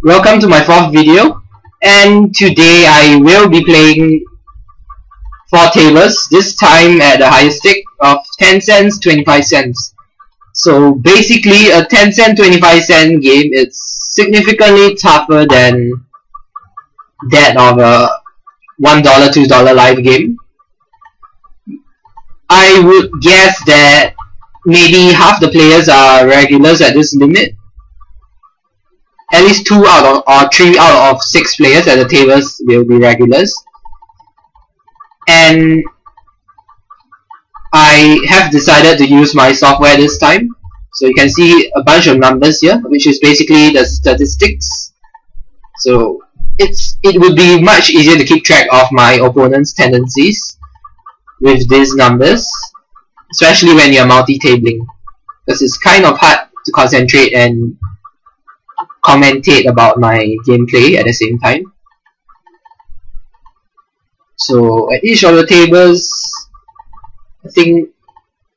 Welcome to my fourth video, and today I will be playing 4 tables, this time at a higher stake of 10 cents, 25 cents. So basically a 10 cent, 25 cent game is significantly tougher than that of a $1, $2 live game. I would guess that maybe half the players are regulars at this limit. At least 2 out of, or 3 out of 6 players at the tables will be regulars. And I have decided to use my software this time. So you can see a bunch of numbers here, which is basically the statistics. So it would be much easier to keep track of my opponent's tendencies with these numbers, especially when you're multi-tabling, because it's kind of hard to concentrate and commentate about my gameplay at the same time. So at each of the tables, I think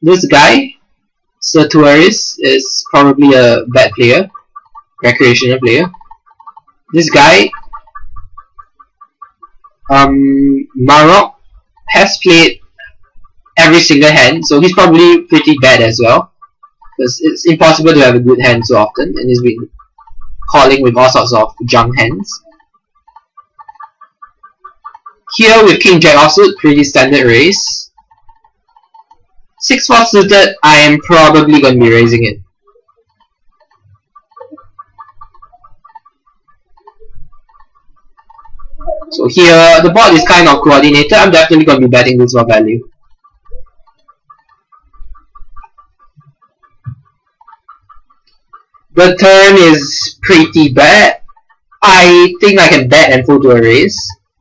this guy, Sir Tourist, is probably a bad player, recreational player. This guy, Marok, has played every single hand, so he's probably pretty bad as well, because it's impossible to have a good hand so often, and he's been calling with all sorts of junk hands. Here with King Jack offsuit, pretty standard raise. 6-4 suited, I am probably going to be raising it. So here the board is kind of coordinated. I'm definitely going to be betting this for value. The turn is pretty bad. I think I can bet and fold to a raise.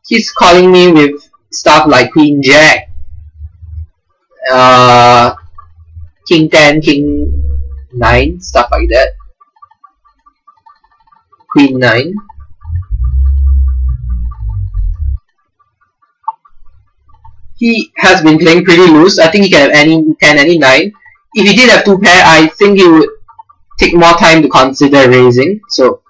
He's calling me with stuff like Queen Jack, King 10, King 9, stuff like that. Queen 9. He has been playing pretty loose. I think he can have any 10, any 9. If he did have 2 pair, I think he would take more time to consider raising. So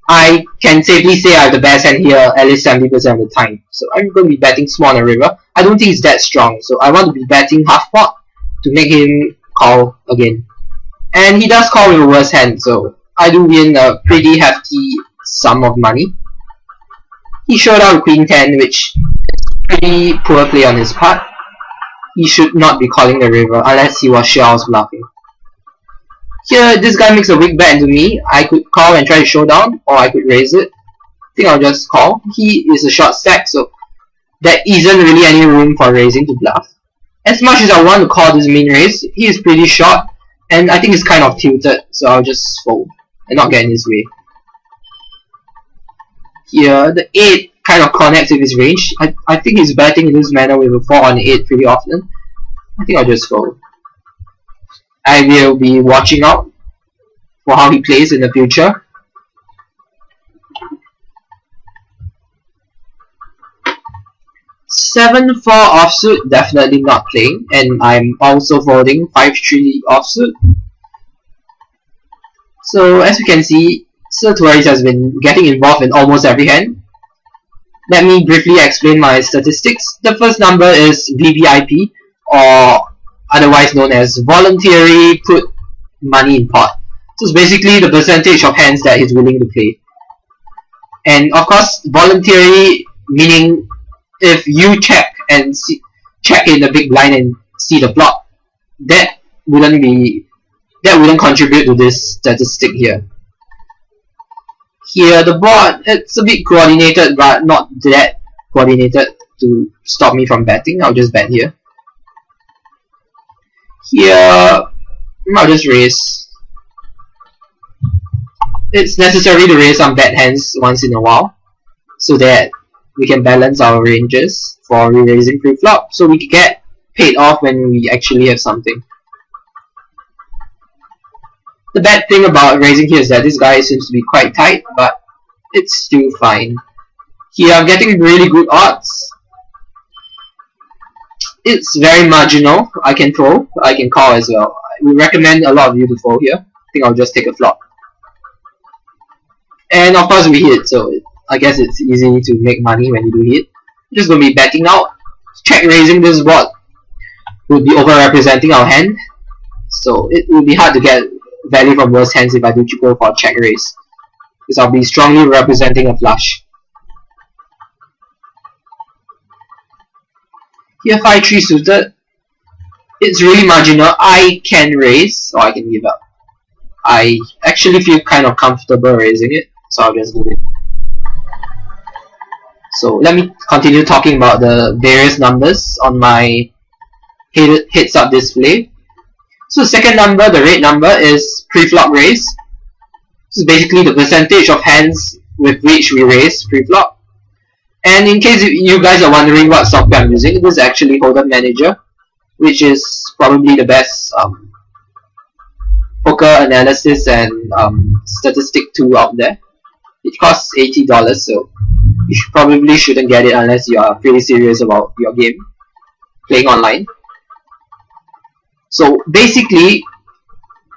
I can safely say I have the best hand here at least 70% of the time. So I'm going to be betting small on the river. I don't think it's that strong, so I want to be betting half pot to make him call again. And he does call with a worse hand, so I do win a pretty hefty sum of money. He showed out Queen 10, which is pretty poor play on his part. He should not be calling the river unless he was sure I was bluffing. Here, this guy makes a weak bet into me. I could call and try to showdown, or I could raise it. I think I'll just call. He is a short stack, so there isn't really any room for raising to bluff. As much as I want to call this min raise, he is pretty short, and I think it's kind of tilted, so I'll just fold and not get in his way. Here, the 8 kind of connects with his range. I think he's betting in this manner with a 4 on 8 pretty often. I think I'll just fold. I will be watching out for how he plays in the future. Seven 4 offsuit, definitely not playing, and I'm also folding 5-3 offsuit. So as you can see, Sir Tourist has been getting involved in almost every hand. Let me briefly explain my statistics. The first number is VVIP, or otherwise known as voluntary put money in pot. So it's basically the percentage of hands that he's willing to play. And of course, voluntary meaning if you check and check in the big blind and see the flop, that wouldn't contribute to this statistic here. Here the board, it's a bit coordinated, but not that coordinated to stop me from betting. I'll just bet here. Here, I'll just raise. It's necessary to raise some bad hands once in a while, so that we can balance our ranges for re-raising pre-flop, so we can get paid off when we actually have something. The bad thing about raising here is that this guy seems to be quite tight, but it's still fine. Here I'm getting really good odds. It's very marginal. I can fold, I can call as well. We recommend a lot of you to fold here. I think I'll just take a flop. And of course we hit, so I guess it's easy to make money when you do hit. Just gonna be betting out. Check raising this board would be over-representing our hand, so it would be hard to get value from worse hands if I do go for check raise, because I'll be strongly representing a flush. Here 5-3 suited. It's really marginal. I can raise or I can give up. I actually feel kind of comfortable raising it, so I'll just do it. So let me continue talking about the various numbers on my heads up display. So the second number, the red number, is pre-flop raise. This is basically the percentage of hands with which we raise pre-flop. And in case you guys are wondering what software I'm using, this is actually Hold'em Manager, which is probably the best poker analysis and statistic tool out there. It costs $80, so you probably shouldn't get it unless you are pretty serious about your game playing online. So basically,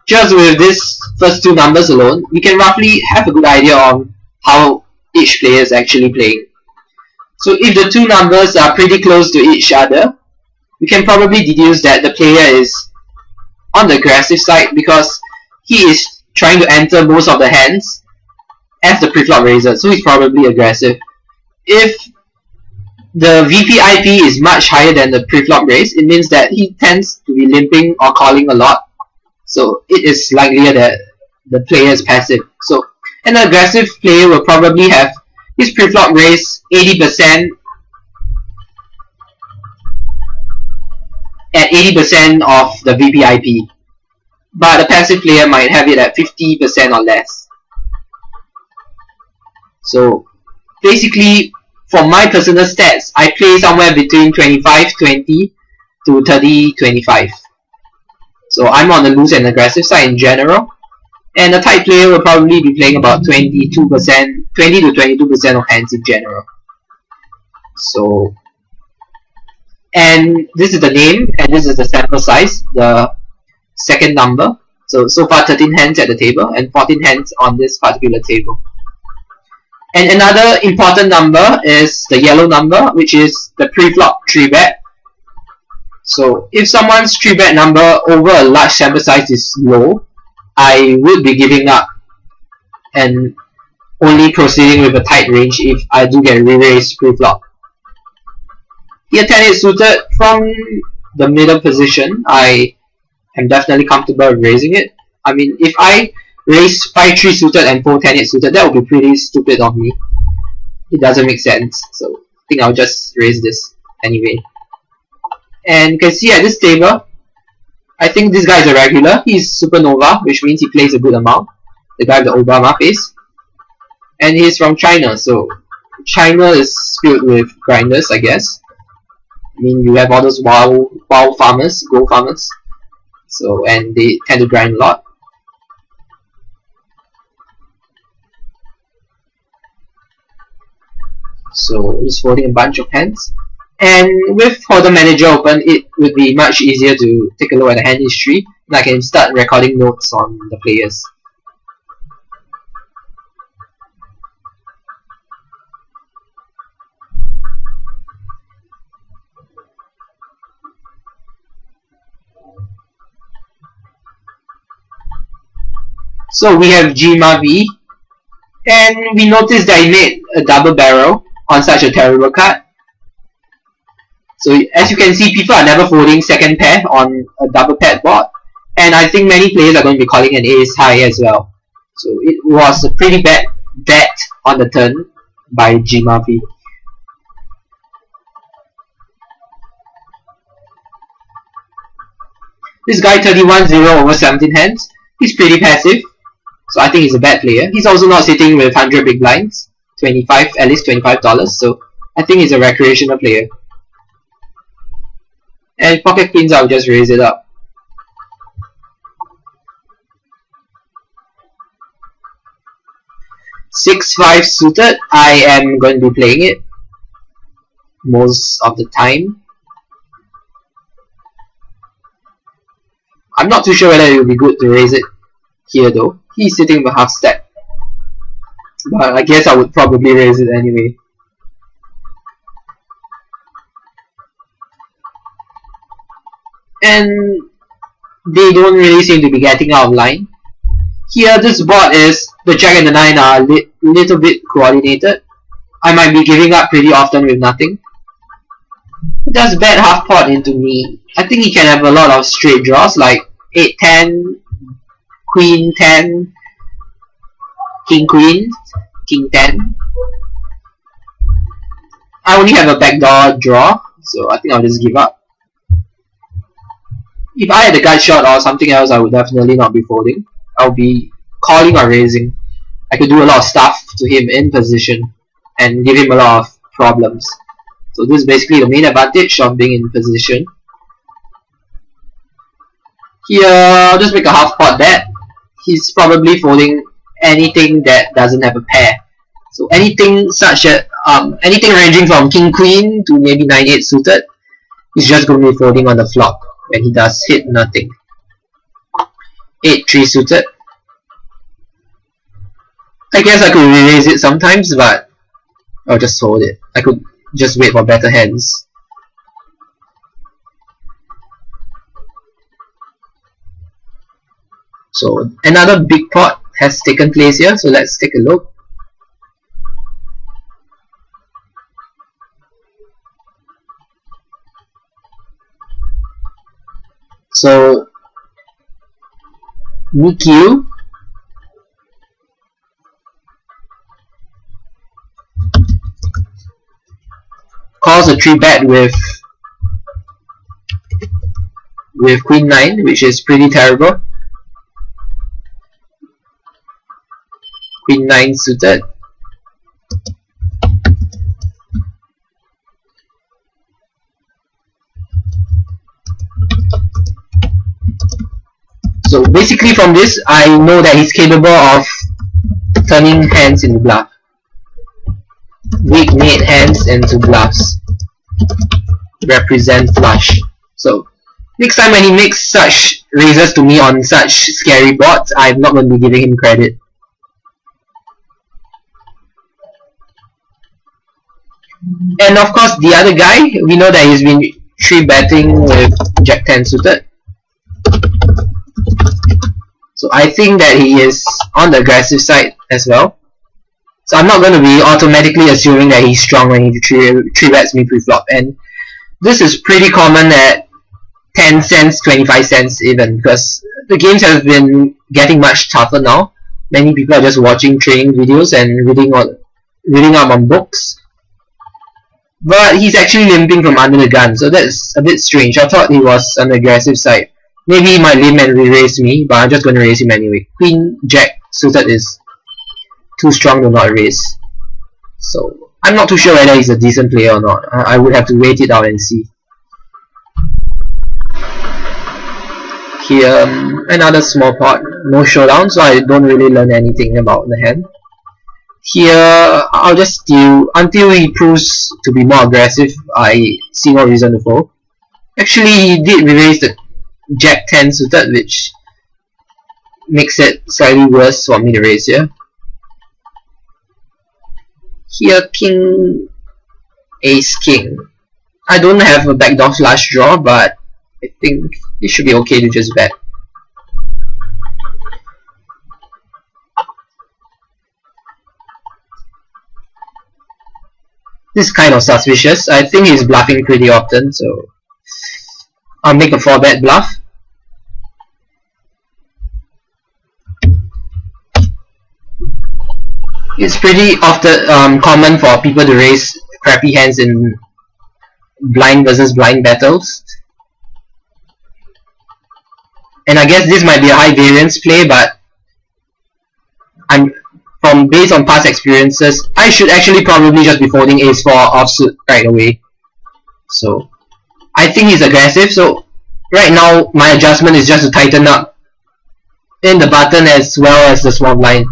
just with this first two numbers alone, we can roughly have a good idea on how each player is actually playing. So if the two numbers are pretty close to each other, we can probably deduce that the player is on the aggressive side because he is trying to enter most of the hands as the pre-flop raiser, so he's probably aggressive. If the VPIP is much higher than the pre-flop raise, it means that he tends to be limping or calling a lot, so it is likelier that the player is passive. So an aggressive player will probably have his pre-flop raise 80% at 80% of the VPIP, but a passive player might have it at 50% or less. So basically, for my personal stats, I play somewhere between 25-20 to 30-25. So I'm on the loose and aggressive side in general, and a tight player will probably be playing about 20 to 22% of hands in general. So, and this is the name, and this is the sample size, the second number. So far 13 hands at the table and 14 hands on this particular table. And another important number is the yellow number, which is the pre-flop 3-bet. So if someone's 3-bet number over a large sample size is low, I would be giving up and only proceeding with a tight range if I do get re-raised pre-flop. Here 10-8 suited, from the middle position, I am definitely comfortable raising it. I mean, if I raise 5-3 suited and 4-10-8 suited, that would be pretty stupid of me. It doesn't make sense, so I think I'll just raise this anyway. And you can see at this table, I think this guy is a regular. He's Supernova, which means he plays a good amount. The guy with the Obama face. And he's from China, so China is filled with grinders, I guess. I mean, you have all those wow farmers, gold farmers. So, and they tend to grind a lot. So he's holding a bunch of hands. And with Hold'em Manager open, it would be much easier to take a look at the hand history, and I can start recording notes on the players. So we have Jima V, and we noticed that he made a double barrel on such a terrible card. So as you can see, people are never folding second pair on a double paired board, and I think many players are going to be calling an ace high as well. So it was a pretty bad bet on the turn by Jima V. This guy 31-0 over 17 hands. He's pretty passive, so I think he's a bad player. He's also not sitting with 100 big blinds, at least $25, so I think he's a recreational player. And pocket queens, I'll just raise it up. Six-5 suited, I am going to be playing it most of the time. I'm not too sure whether it would be good to raise it here though. He's sitting with half stack. but I guess I would probably raise it anyway. And they don't really seem to be getting out of line. Here, this board is the Jack and the 9 are a little bit coordinated. I might be giving up pretty often with nothing. He does bet half pot into me. I think he can have a lot of straight draws like 8-10, Queen 10, King Queen, King 10. I only have a backdoor draw, so I think I'll just give up. If I had a gut shot or something else, I would definitely not be folding. I'll be calling or raising. I could do a lot of stuff to him in position and give him a lot of problems. So this is basically the main advantage of being in position. Here, I'll just make a half pot bet. He's probably folding anything that doesn't have a pair. So anything such as anything ranging from King Queen to maybe 9-8 suited, he's just going to be folding on the flop when he does hit nothing. 8-3 suited. I guess I could re-raise it sometimes, but I'll just fold it. I could just wait for better hands. So another big pot has taken place here, so let's take a look. So Nikyu calls a 3-bet with Queen 9, which is pretty terrible. Queen 9 suited. So basically from this, I know that he's capable of turning hands into bluff. Weak made hands into bluffs. Represent flush. So next time when he makes such raises to me on such scary boards, I'm not going to be giving him credit. And of course the other guy, we know that he's been 3-betting with Jack 10 suited. So I think that he is on the aggressive side as well. So I'm not going to be automatically assuming that he's strong when he 3-bets me pre-flop. And this is pretty common at 10 cents, 25 cents even, because the games have been getting much tougher now. Many people are just watching training videos and reading up on books. But he's actually limping from under the gun, so that's a bit strange. I thought he was on the aggressive side. Maybe he might limp and re-raise me, but I'm just going to raise him anyway. Queen Jack suited is too strong to not raise. So I'm not too sure whether he's a decent player or not. I would have to wait it out and see. Here, another small pot. No showdown, so I don't really learn anything about the hand. Here, I'll just steal until he proves to be more aggressive. I see no reason to fold. Actually, he did re-raise the Jack 10 suited, which makes it slightly worse for me to raise here. Here, King Ace King. I don't have a backdoor flush draw, but I think it should be okay to just bet. This is kind of suspicious. I think he's bluffing pretty often, so I'll make a 4-bet bluff. It's pretty often common for people to raise crappy hands in blind versus blind battles. And I guess this might be a high variance play, but based on past experiences, I should actually probably just be folding ace 4 offsuit right away. So I think he's aggressive, so right now my adjustment is just to tighten up in the button as well as the small blind.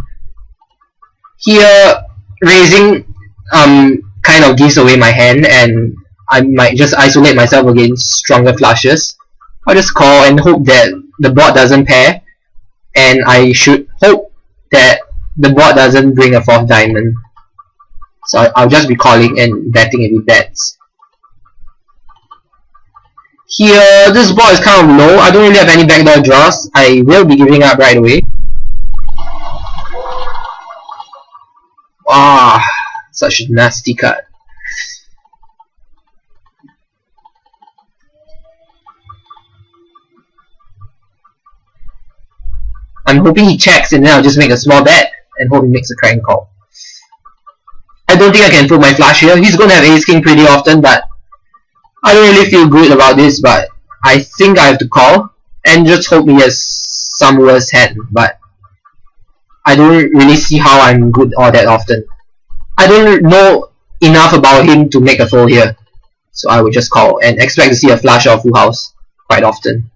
Here, raising kind of gives away my hand, and I might just isolate myself against stronger flushes. I'll just call and hope that the board doesn't pair, and I should hope that the board doesn't bring a 4th diamond. So I'll just be calling and betting if he bets. Here, this board is kind of low. I don't really have any backdoor draws. I will be giving up right away. Ah, such a nasty card. I'm hoping he checks and then I'll just make a small bet and hope he makes a crank call. I don't think I can put my flush here. He's going to have ace king pretty often, but I don't really feel good about this, but I think I have to call and just hope he has some worse hand, but I don't really see how I'm good all that often. I don't know enough about him to make a fold here, so I would just call and expect to see a flush or full house quite often.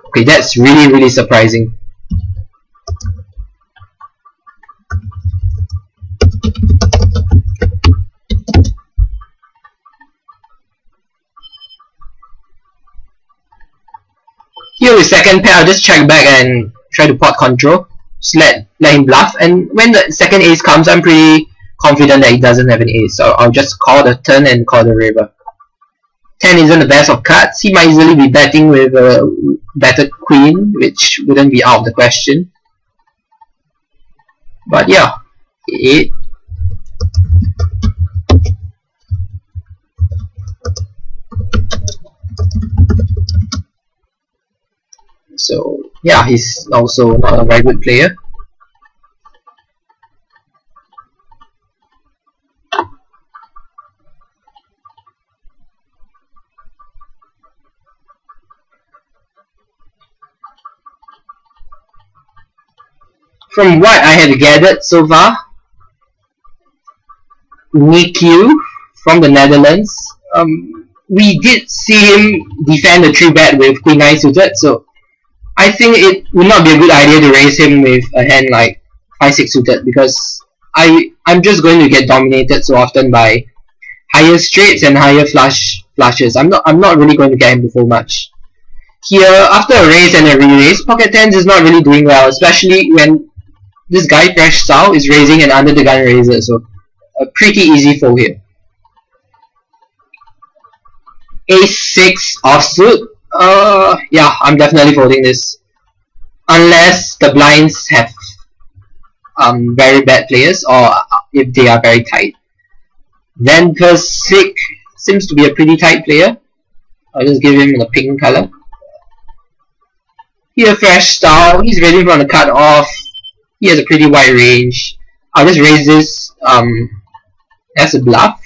Okay, that's really surprising. Here with second pair, I'll just check back and try to pot control. Just let him bluff, and when the second ace comes, I'm pretty confident that he doesn't have an ace, so I'll just call the turn and call the river. 10 isn't the best of cards. He might easily be betting with a better queen, which wouldn't be out of the question. But yeah, 8. So yeah, he's also not a very good player. From what I have gathered so far, Niku from the Netherlands, we did see him defend the 3-bet with Queen 9 suited, so I think it would not be a good idea to raise him with a hand like 5-6 suited, because I'm just going to get dominated so often by higher straights and higher flushes. I'm not really going to get him to fold much. Here, after a raise and a re-raise, pocket tens is not really doing well, especially when this guy fresh style is raising an under the gun raiser, so a pretty easy fold here. Ace 6 offsuit. Yeah, I'm definitely folding this. Unless the blinds have very bad players, or if they are very tight. Then Persik seems to be a pretty tight player. I'll just give him the pink color. Here, fresh style. He's raising from the cut off. He has a pretty wide range. I'll just raise this as a bluff.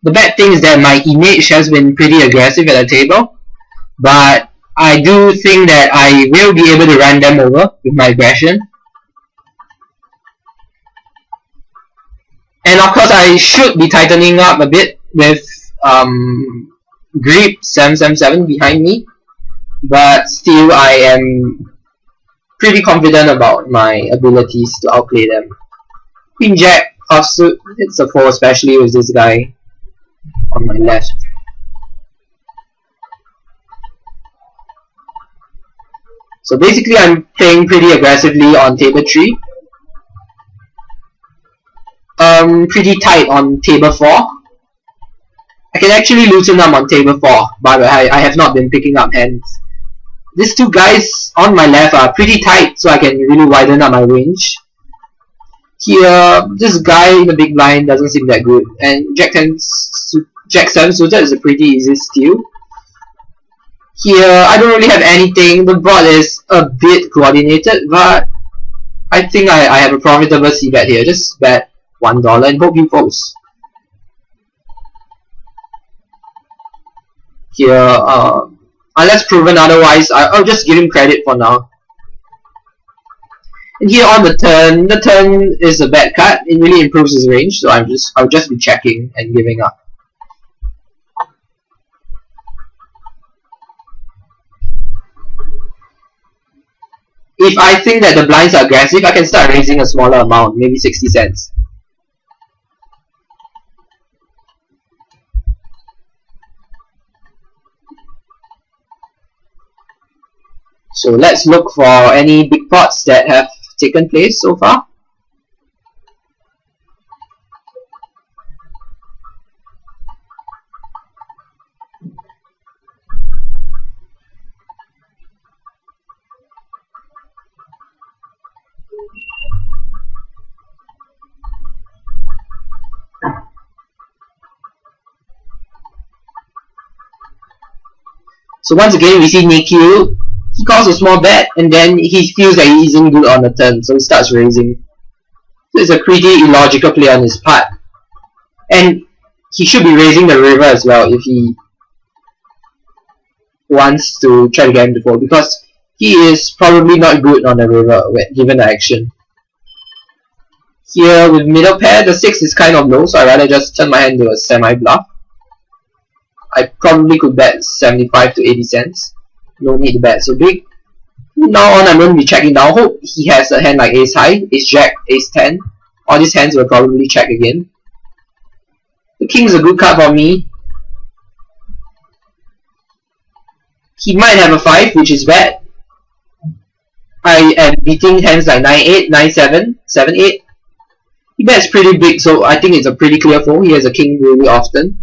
The bad thing is that my image has been pretty aggressive at the table, but I do think that I will be able to run them over with my aggression. And of course I should be tightening up a bit with Grip 777 behind me, but still I am pretty confident about my abilities to outplay them. Queen Jack offsuit, it's a 4, especially with this guy on my left. So basically I'm playing pretty aggressively on table 3. Pretty tight on table 4. I can actually loosen up on table 4, but I have not been picking up hands. These two guys on my left are pretty tight, so I can really widen up my range. Here, this guy in the big blind doesn't seem that good, and Jack 7 suited is a pretty easy steal. Here, I don't really have anything. The board is a bit coordinated, but I think I have a profitable c-bet here. Just bet $1 and hope he folds. Here, unless proven otherwise, I'll just give him credit for now. And here on the turn is a bad cut. It really improves his range, so I'll just be checking and giving up. If I think that the blinds are aggressive, I can start raising a smaller amount, maybe 60 cents. So let's look for any big pots that have taken place so far. So once again we see Nikhil, he calls a small bet and then he feels that he isn't good on the turn, so he starts raising. So it's a pretty illogical play on his part. And he should be raising the river as well if he wants to try to get him to fold, because he is probably not good on the river given the action. Here with middle pair, the 6 is kind of low, so I'd rather just turn my hand to a semi-bluff. I probably could bet 75 to 80 cents. No need to bet so big. Now on, I'm going to be checking down. Hope he has a hand like ace high, ace jack, ace 10. All these hands will probably check again. The king is a good card for me. He might have a 5, which is bad. I am beating hands like 9-8, 9-7, 7-8. He bets pretty big, so I think it's a pretty clear fold. He has a king really often.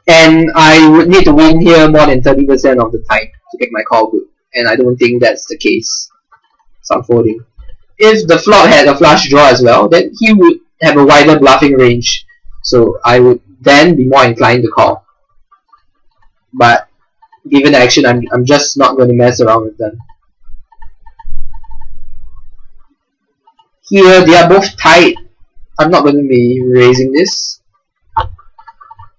And I would need to win here more than 30% of the time to make my call good. And I don't think that's the case. So I'm folding. If the flop had a flush draw as well, then he would have a wider bluffing range. So I would then be more inclined to call. But given the action, I'm just not going to mess around with them. Here they are both tied. I'm not going to be raising this.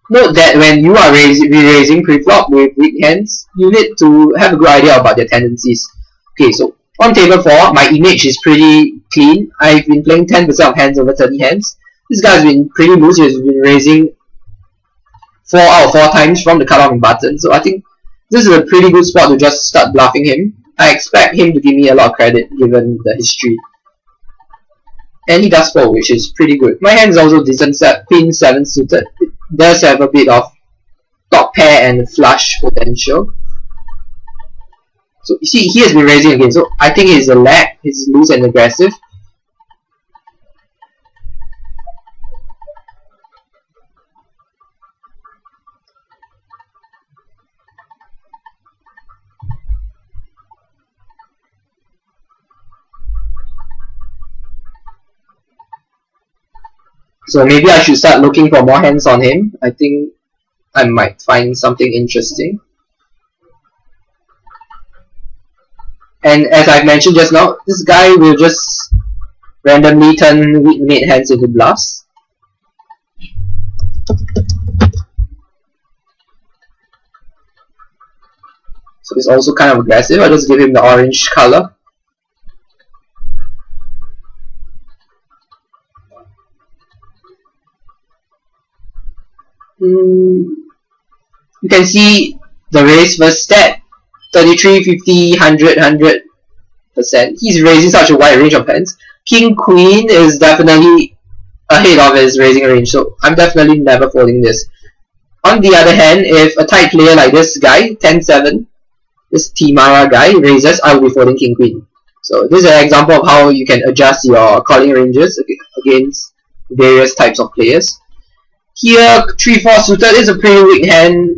Note that when you are re-raising pre-flop with weak hands, you need to have a good idea about their tendencies. Okay, so on table 4, my image is pretty clean. I've been playing 10% of hands over 30 hands. This guy's been pretty loose. He's been raising 4 out of 4 times from the cutoff button. So I think this is a pretty good spot to just start bluffing him. I expect him to give me a lot of credit given the history. And he does fold, which is pretty good. My hand is also decent set, Queen 7 suited. It does have a bit of top pair and flush potential. So you see, he has been raising again. So I think he's a lag, he's loose and aggressive. So maybe I should start looking for more hands on him. I think I might find something interesting. And as I've mentioned just now, this guy will just randomly turn weak made hands into bluffs. So it's also kind of aggressive. I'll just give him the orange color. You can see the raise first step, 33, 50, 100, 100%. He's raising such a wide range of hands. King Queen is definitely ahead of his raising range, so I'm definitely never folding this. On the other hand, if a tight player like this guy, 10-7, this Timara guy raises, I will be folding King Queen. So this is an example of how you can adjust your calling ranges against various types of players. Here, 3-4 suited is a pretty weak hand,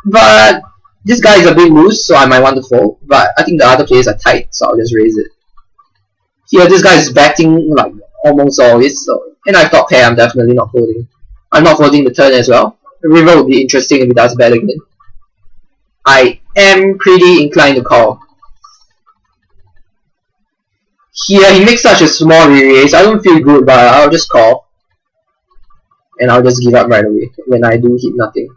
but this guy is a bit loose, so I might want to fold. But I think the other players are tight, so I'll just raise it. Here, this guy is betting like almost always, so and I top pair, I'm definitely not folding. I'm not folding the turn as well. The river would be interesting if he does bet again. I am pretty inclined to call. Here, he makes such a small re-raise. I don't feel good, but I'll just call. And I'll just give up right away when I do hit nothing.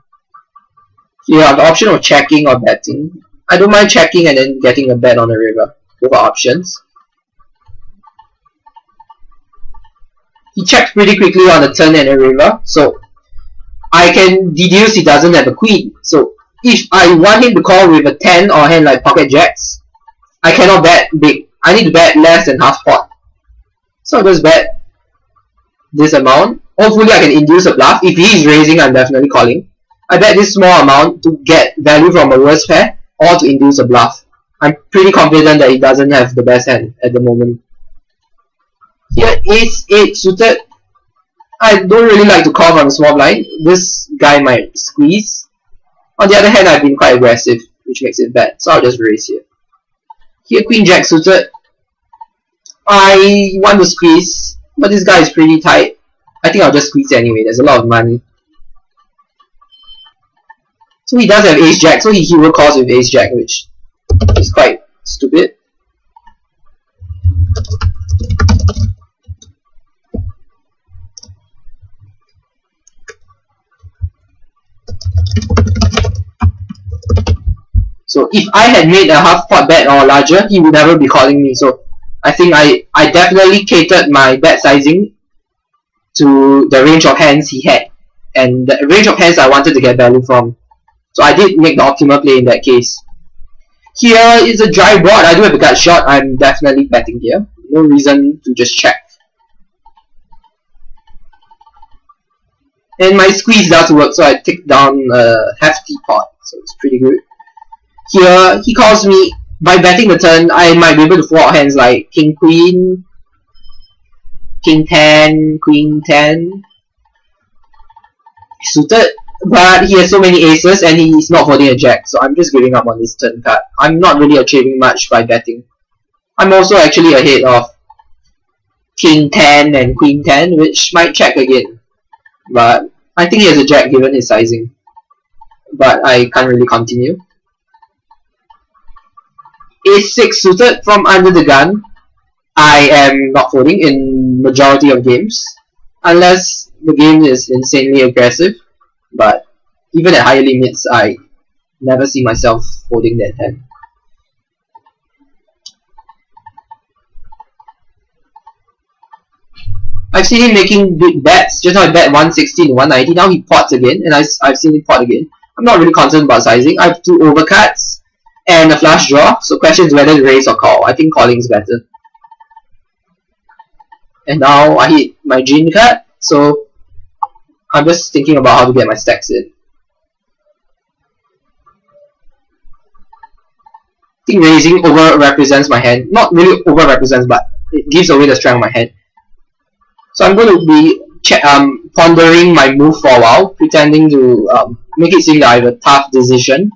Here I have the option of checking or betting. I don't mind checking and then getting a bet on the river. Both are options. He checks pretty quickly on the turn and the river, so I can deduce he doesn't have a queen. So if I want him to call with a 10 or a hand like pocket jacks, I cannot bet big. I need to bet less than half pot. So I'll just bet this amount. Hopefully I can induce a bluff. If he is raising, I'm definitely calling. I bet this small amount to get value from a worse pair or to induce a bluff. I'm pretty confident that he doesn't have the best hand at the moment. Here, ace 8 suited. I don't really like to call from a small blind. This guy might squeeze. On the other hand, I've been quite aggressive, which makes it bad. So I'll just raise here. Here, queen jack suited. I want to squeeze, but this guy is pretty tight. I think I'll just squeeze anyway. There's a lot of money. So he does have ace jack, so he hero calls with ace jack, which is quite stupid. So if I had made a half pot bet or larger, he would never be calling me. So I think I definitely catered my bet sizing to the range of hands he had, and the range of hands I wanted to get value from. So I did make the optimal play in that case. Here is a dry board. I do have a gut shot. I'm definitely betting here. No reason to just check. And my squeeze does work, so I take down a hefty pot. So it's pretty good. Here, he calls me. By betting the turn, I might be able to fold out hands like King Queen, King 10, Queen 10. Suited, but he has so many aces and he's not holding a jack, so I'm just giving up on this turn card. I'm not really achieving much by betting. I'm also actually ahead of King 10 and Queen 10, which might check again. But I think he has a jack given his sizing. But I can't really continue. Ace 6 suited from under the gun. I am not folding in majority of games, unless the game is insanely aggressive. But even at higher limits, I never see myself folding that hand. I've seen him making big bets. Just now I bet 160 to 190. Now he pots again, and I've seen him pot again. I'm not really concerned about sizing. I have 2 overcuts and a flush draw, so question is whether to raise or call. I think calling is better. And now I hit my gin card, so I'm just thinking about how to get my stacks in. I think raising over represents my hand. Not really over represents, but it gives away the strength of my hand. So I'm going to be pondering my move for a while, pretending to make it seem that I have a tough decision.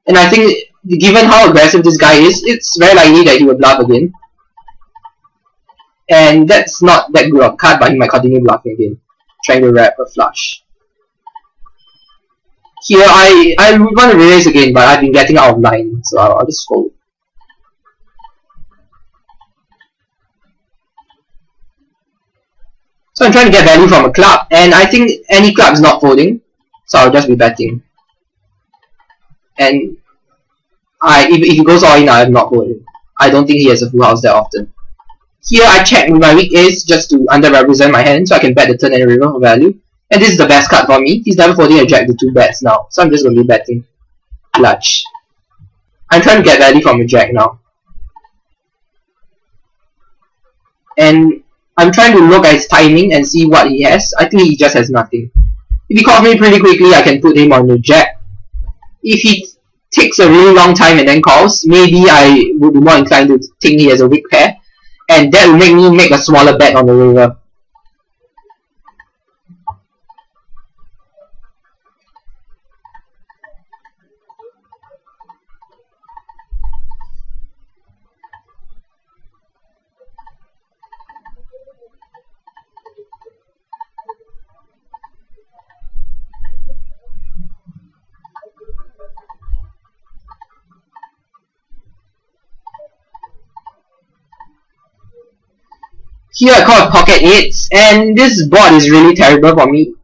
And I think, given how aggressive this guy is, it's very likely that he will bluff again. And that's not that good of a card, but he might continue bluffing again, trying to wrap a flush. Here, I want to raise again, but I've been getting out of line, so I'll just fold. So I'm trying to get value from a club, and I think any club is not folding, so I'll just be betting. And if he goes all in, I'm not folding. I don't think he has a full house that often. Here I check with my weak ace just to underrepresent my hand, so I can bet the turn and river for value. And this is the best card for me. He's never folding a jack to 2 bets now, so I'm just going to be betting clutch. I'm trying to get value from a jack now. And I'm trying to look at his timing and see what he has. I think he just has nothing. If he calls me pretty quickly, I can put him on the jack. If he takes a really long time and then calls, maybe I would be more inclined to think he has a weak pair. And that will make me make a smaller bet on the river. Here I call it pocket 8s, and this board is really terrible for me.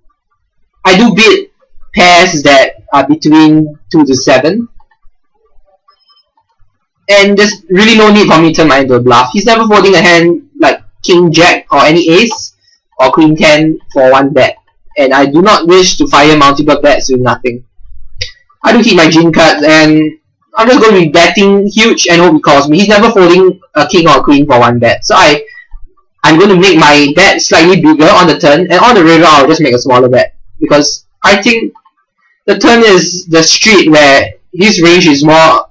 I do bid pairs that are between 2 to 7. And there's really no need for me to turn mine into a bluff. He's never folding a hand like King Jack or any ace or Queen 10 for 1 bet. And I do not wish to fire multiple bets with nothing. I do keep my gin cards, and I'm just going to be betting huge and hope he calls me. He's never folding a king or a queen for 1 bet. So I'm going to make my bet slightly bigger on the turn, and on the river I'll just make a smaller bet, because I think The turn is the street where his range is more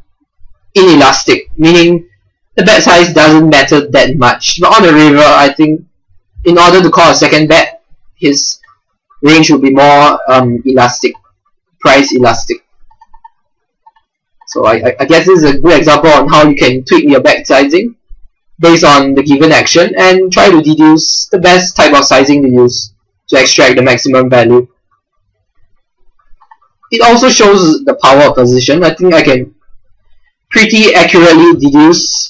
inelastic, meaning the bet size doesn't matter that much. But on the river, I think in order to call a second bet, his range will be more elastic, price elastic. So I guess this is a good example on how you can tweak your bet sizing based on the given action and try to deduce the best type of sizing to use to extract the maximum value. It also shows the power of position. I think I can pretty accurately deduce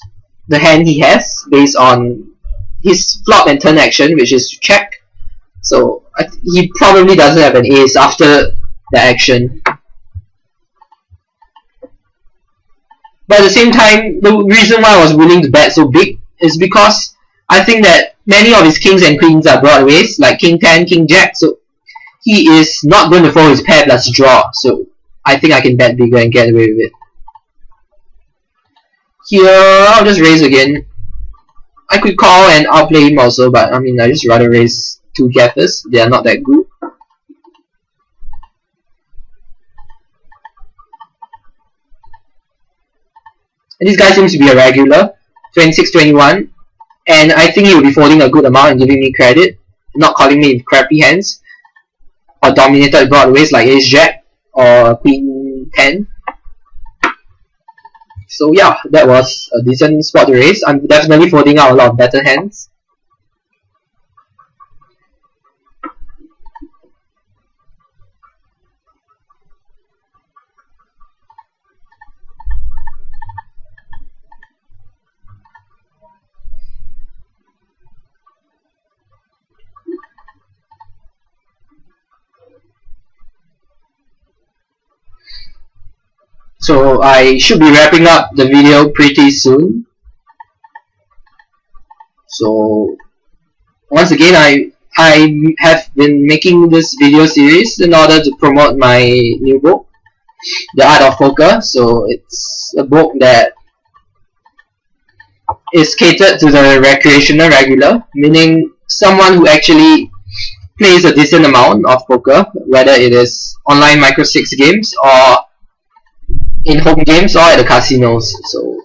the hand he has based on his flop and turn action, which is to check. So he probably doesn't have an ace after the action. But at the same time, the reason why I was willing to bet so big is because I think that many of his kings and queens are broadways, like king 10, king jack, so he is not going to fold his pair plus draw, so I think I can bet bigger and get away with it. Here, I'll just raise again. I could call and outplay him also, but I mean, I just rather raise two gaffers. They are not that good. And this guy seems to be a regular, 26-21, and I think he will be folding a good amount and giving me credit, not calling me crappy hands, or dominated broadways like ace jack or queen 10. So yeah, that was a decent spot to raise. I'm definitely folding out a lot of better hands. So I should be wrapping up the video pretty soon. So once again, I have been making this video series in order to promote my new book, The Art of Poker. So it's a book that is catered to the recreational regular, meaning someone who actually plays a decent amount of poker, whether it is online micro 6 games or in home games or at the casinos. So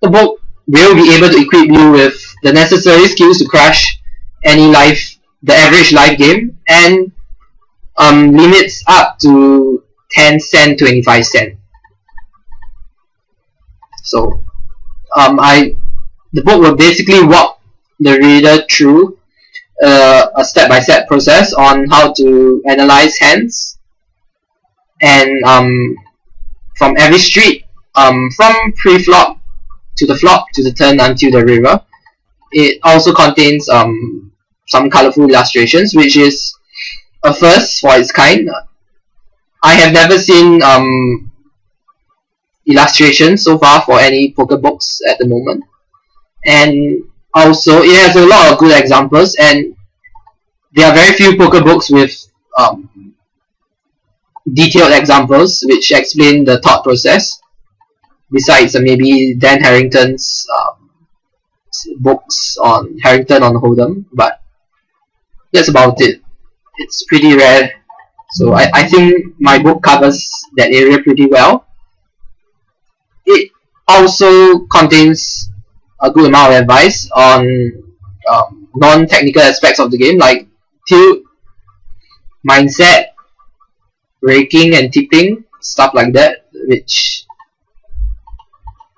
the book will be able to equip you with the necessary skills to crush any the average live game, and limits up to 10 cent, 25 cent. So the book will basically walk the reader through a step-by-step process on how to analyze hands, and from every street, from pre-flop to the flop to the turn until the river. It also contains some colorful illustrations, which is a first for its kind. I have never seen illustrations so far for any poker books at the moment, and also it has a lot of good examples, and there are very few poker books with detailed examples which explain the thought process, besides maybe Dan Harrington's books on Harrington on Hold'em, but that's about it. It's pretty rare, so I think my book covers that area pretty well. It also contains a good amount of advice on non-technical aspects of the game, like tilt, mindset, raking and tipping, stuff like that, which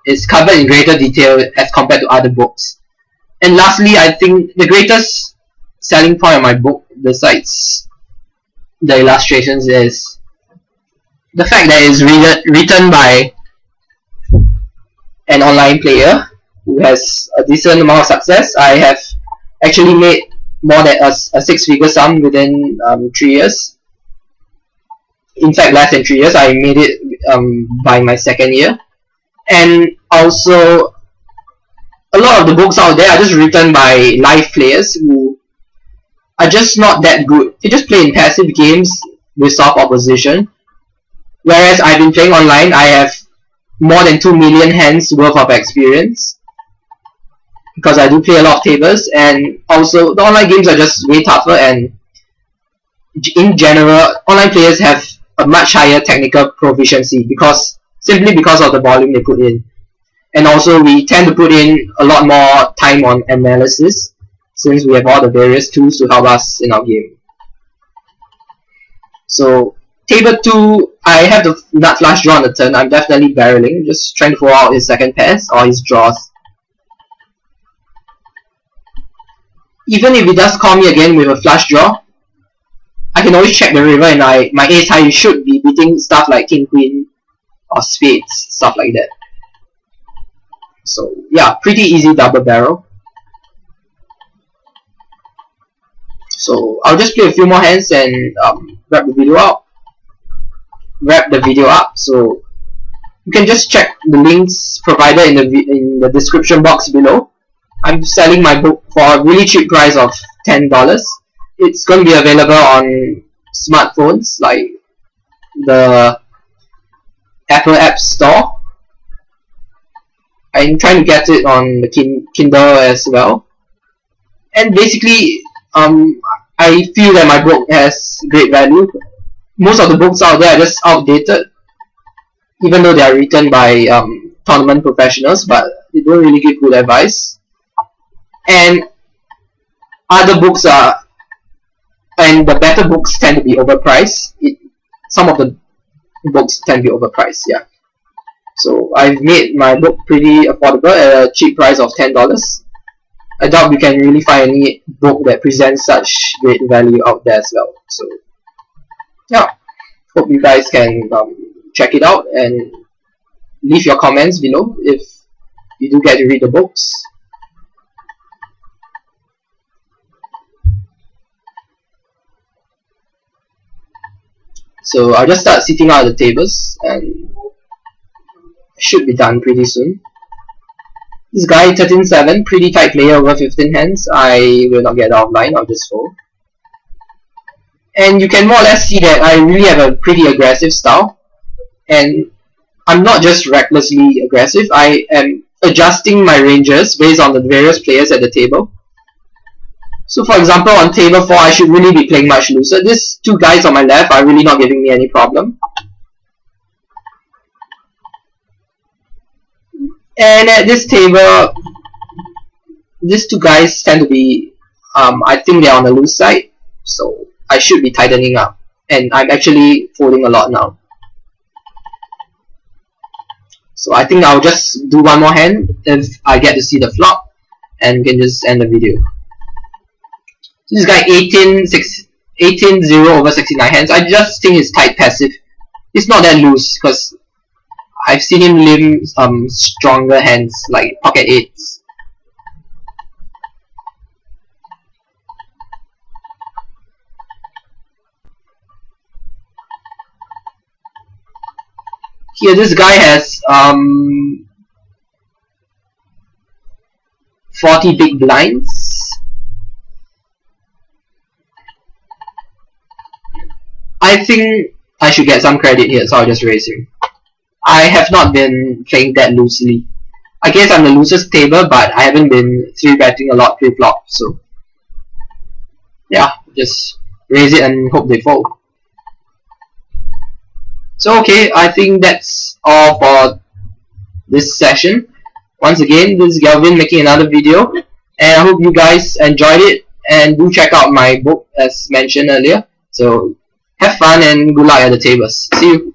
is covered in greater detail as compared to other books. And lastly, I think the greatest selling point of my book, besides the illustrations, is the fact that it's written by an online player who has a decent amount of success. I have actually made more than a 6-figure sum within 3 years. In fact, less than 3 years. I made it by my 2nd year. And also, a lot of the books out there are just written by live players who are just not that good. They just play in passive games with soft opposition. Whereas I've been playing online, I have more than 2 million hands worth of experience, because I do play a lot of tables, and also the online games are just way tougher, and in general, online players have a much higher technical proficiency simply because of the volume they put in. And also we tend to put in a lot more time on analysis since we have all the various tools to help us in our game. So table 2, I have the nut flush draw on the turn. I'm definitely barreling, just trying to throw out his second pairs or his draws. Even if he does call me again with a flush draw, I can always check the river and my ace high should be beating stuff like king queen or spades, stuff like that. So yeah, pretty easy double barrel. So I'll just play a few more hands and wrap the video up. So you can just check the links provided in the description box below. I'm selling my book for a really cheap price of $10. It's going to be available on smartphones like the Apple App Store. I'm trying to get it on the Kindle as well. And basically, I feel that my book has great value. Most of the books out there are just outdated, even though they are written by tournament professionals, but they don't really give good advice. And other books and the better books tend to be overpriced. Some of the books tend to be overpriced, yeah. So I've made my book pretty affordable at a cheap price of $10. I doubt you can really find any book that presents such great value out there as well. So yeah, hope you guys can check it out and leave your comments below if you do get to read the books. So I'll just start sitting out the tables and should be done pretty soon. This guy 13-7, pretty tight player over 15 hands. I will not get out of line, I'll just fold. And you can more or less see that I really have a pretty aggressive style. And I'm not just recklessly aggressive, I am adjusting my ranges based on the various players at the table. So for example, on table 4, I should really be playing much looser. These two guys on my left are really not giving me any problem. And at this table, these two guys tend to be, I think they're on the loose side, so I should be tightening up. And I'm actually folding a lot now. So I think I'll just do one more hand if I get to see the flop, and can just end the video. This guy 18-0 over 69 hands. I just think it's tight passive. It's not that loose because I've seen him limp stronger hands like pocket 8s. Here this guy has 40 big blinds. I think I should get some credit here, so I'll just raise him. I have not been playing that loosely. I guess I'm the loosest table, but I haven't been 3-betting a lot pre-flop, so yeah, just raise it and hope they fold. So okay, I think that's all for this session. Once again, this is Galvin making another video, and I hope you guys enjoyed it, and do check out my book as mentioned earlier. So have fun and good luck at the tables. See you.